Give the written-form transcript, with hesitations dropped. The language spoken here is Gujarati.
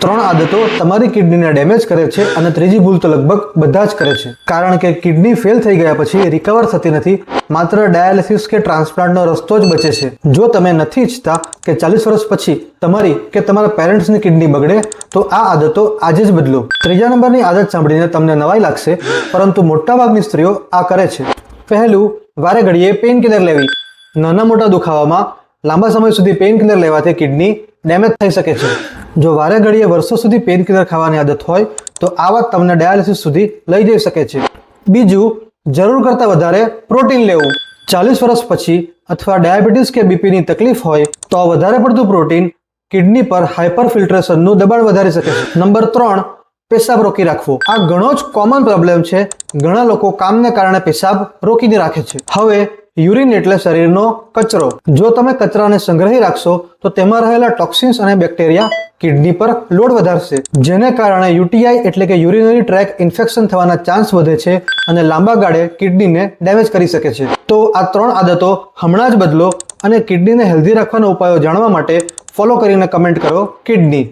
ત્રણ આદતો તમારી કિડનીને ડેમેજ કરે છે અને ત્રીજી ભૂલ તો લગભગ બધા જ કરે છે, કારણ કે કિડની ફેલ થઈ ગયા પછી રિકવર થતી નથી, માત્ર ડાયાલિસિસ કે ટ્રાન્સપ્લાન્ટનો રસ્તો જ બચે છે. જો તમે નથી ઈચ્છતા કે 40 વર્ષ પછી તમારી કે તમારા પેરેન્ટ્સની કિડની બગડે તો આ આદતો આજે જ બદલો. ત્રીજા નંબરની આદત સાંભળીને તમને નવાઈ લાગશે, પરંતુ મોટાભાગની સ્ત્રીઓ આ કરે છે. પહેલું, વારે ઘડીએ પેઇન કિલર લેવી. નાના મોટા દુખાવામાં લાંબા સમય સુધી પેઇન કિલર લેવાથી કિડની ડેમેજ થઈ શકે છે. જો વારે ઘડીએ વર્ષો સુધી પેઇન કિલર ખાવાની આદત હોય તો આ વાત તમને ડાયાલિસિસ સુધી લઈ જઈ શકે છે. બીજું, જરૂર કરતાં વધારે પ્રોટીન લેવું. 40 વર્ષ પછી અથવા ડાયાબિટીસ કે બીપીની તકલીફ હોય તો વધારે પડતું પ્રોટીન કિડની પર હાઇપર ફિલ્ટ્રેશનનું દબાણ વધારી શકે છે. નંબર 3, પેશાબ રોકી રાખવો. આ ઘણો જ કોમન પ્રોબ્લેમ છે. ઘણા લોકો કામને કારણે પેશાબ રોકીને રાખે છે. હવે યુરિન એટલે શરીરનો કચરો. જો તમે કચરાને સંગ્રહી રાખશો તો તેમાં રહેલા ટોક્સિન્સ અને બેક્ટેરિયા કિડની પર લોડ વધારશે, જેને કારણે યુટીઆઈ એટલે કે યુરિનરી ટ્રેક ઇન્ફેક્શન થવાના ચાન્સ વધે છે અને લાંબા ગાળે કિડનીને ડેમેજ કરી શકે છે. તો આ 3 આદતો હમણાં જ બદલો અને કિડનીને હેલ્ધી રાખવાના ઉપાયો જાણવા માટે ફોલો કરીને કમેન્ટ કરો કિડની.